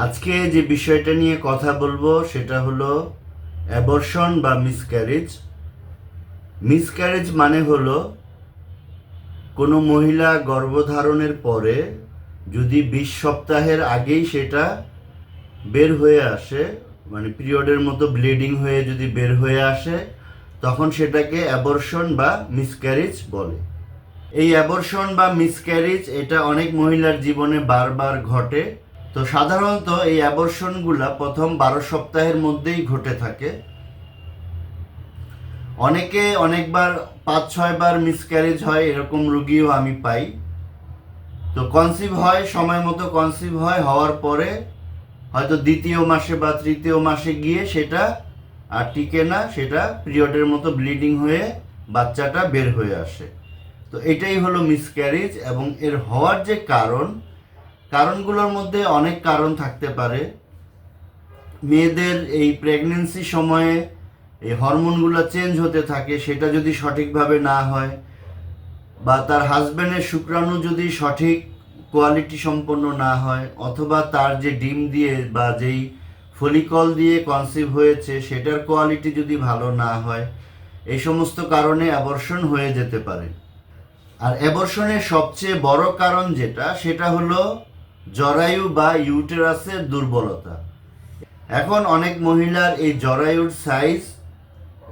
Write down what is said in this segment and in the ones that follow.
আজকে যে বিষয়টা নিয়ে কথা বলবো সেটা হলো অ্যাবর্শন বা মিসক্যারেজ। মিসক্যারেজ মানে হলো কোনো মহিলা গর্ভধারণের পরে যদি 20 সপ্তাহের আগেই সেটা বের হয়ে আসে, মানে পিরিয়ডের মতো ব্লিডিং হয়ে যদি বের হয়ে আসে, তখন সেটাকে অ্যাবর্শন বা মিসক্যারেজ বলে। এই অ্যাবর্শন বা মিসক্যারেজ এটা অনেক মহিলার জীবনে বারবার ঘটে। তো সাধারণত এই অ্যাবর্শনগুলা প্রথম 12 সপ্তাহের মধ্যেই ঘটে থাকে। অনেকে অনেকবার 5-6 বার মিসক্যারেজ হয়, এরকম রুগীও আমি পাই। তো কনসিভ হয়, সময় মতো কনসিভ হয়, হওয়ার পরে হয়তো দ্বিতীয় মাসে বা তৃতীয় মাসে গিয়ে সেটা আর টিকে না, সেটা পিরিয়ডের মতো ব্লিডিং হয়ে বাচ্চাটা বের হয়ে আসে। তো এটাই হলো মিসক্যারেজ। এবং এর হওয়ার যে কারণগুলোর মধ্যে অনেক কারণ থাকতে পারে। মেয়েদের এই প্রেগনেন্সি সময়ে এই হরমোনগুলো চেঞ্জ হতে থাকে, সেটা যদি সঠিকভাবে না হয়, বা তার হাজব্যান্ডের শুক্রাণু যদি সঠিক কোয়ালিটি সম্পন্ন না হয়, অথবা তার যে ডিম দিয়ে বা যেই ফলিকল দিয়ে কনসিভ হয়েছে সেটার কোয়ালিটি যদি ভালো না হয়, এই সমস্ত কারণে অ্যাবর্শন হয়ে যেতে পারে। আর অ্যাবর্শনের সবচেয়ে বড় কারণ সেটা হলো জরায়ু বা ইউটেরাসের দুর্বলতা। এখন অনেক মহিলার এই জরায়ুর সাইজ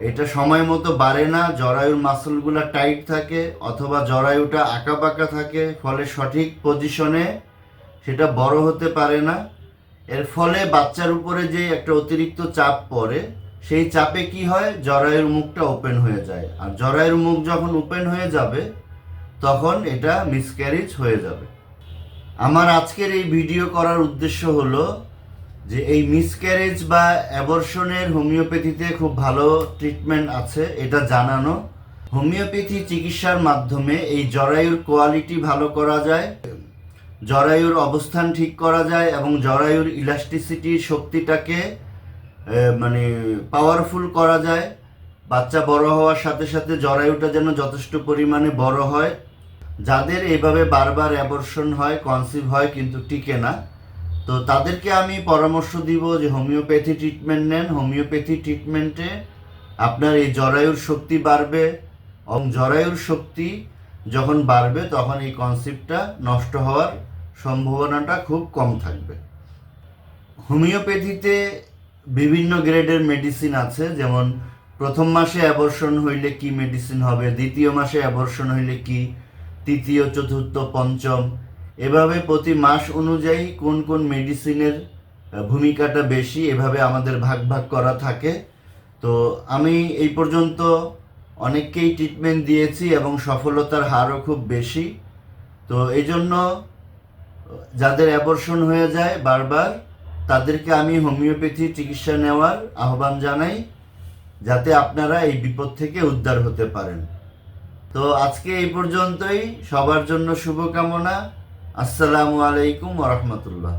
এটা সময় মতো বাড়ে না, জরায়ুর মাসলগুলো টাইট থাকে, অথবা জরায়ুটা আঁকাবাঁকা থাকে, ফলে সঠিক পজিশনে সেটা বড় হতে পারে না। এর ফলে বাচ্চার উপরে যে একটা অতিরিক্ত চাপ পড়ে, সেই চাপে কি হয়, জরায়ুর মুখটা ওপেন হয়ে যায়। আর জরায়ুর মুখ যখন ওপেন হয়ে যাবে তখন এটা মিসক্যারেজ হয়ে যাবে। আমার আজকের এই ভিডিও করার উদ্দেশ্য হলো যে এই মিসক্যারেজ বা অ্যাবর্শনের হোমিওপ্যাথিতে খুব ভালো ট্রিটমেন্ট আছে এটা জানানো। হোমিওপ্যাথি চিকিৎসার মাধ্যমে এই জরায়ুর কোয়ালিটি ভালো করা যায়, জরায়ুর অবস্থান ঠিক করা যায়, এবং জরায়ুর ইলাস্টিসিটি শক্তিটাকে মানে পাওয়ারফুল করা যায়। বাচ্চা বড় হওয়ার সাথে সাথে জরায়ুটা যেন যথেষ্ট পরিমাণে বড় হয়। যাদের এইভাবে বারবার অ্যাবর্শন হয়, কনসিভ হয় কিন্তু টিকে না, তো তাদেরকে আমি পরামর্শ দিব যে হোমিওপ্যাথি ট্রিটমেন্ট নেন। হোমিওপ্যাথি ট্রিটমেন্টে আপনার এই জরায়ুর শক্তি বাড়বে, এবং জরায়ুর শক্তি যখন বাড়বে তখন এই কনসেপ্টটা নষ্ট হওয়ার সম্ভাবনাটা খুব কম থাকবে। হোমিওপ্যাথিতে বিভিন্ন গ্রেডের মেডিসিন আছে, যেমন প্রথম মাসে অ্যাবর্শন হইলে কি মেডিসিন হবে, দ্বিতীয় মাসে অ্যাবর্শন হইলে কি, তৃতীয়, চতুর্থ, পঞ্চম, এভাবে প্রতি মাস অনুযায়ী কোন কোন মেডিসিনের ভূমিকাটা বেশি, এভাবে আমাদের ভাগ ভাগ করা থাকে। তো আমি এই পর্যন্ত অনেককেই ট্রিটমেন্ট দিয়েছি এবং সফলতার হারও খুব বেশি। তো এই জন্য যাদের অ্যাবর্শন হয়ে যায় বারবার, তাদেরকে আমি হোমিওপ্যাথি চিকিৎসা নেওয়ার আহ্বান জানাই, যাতে আপনারা এই বিপদ থেকে উদ্ধার হতে পারেন। তো আজকে এই পর্যন্তই। সবার জন্য শুভকামনা। আসসালামু আলাইকুম ওয়া রাহমাতুল্লাহ।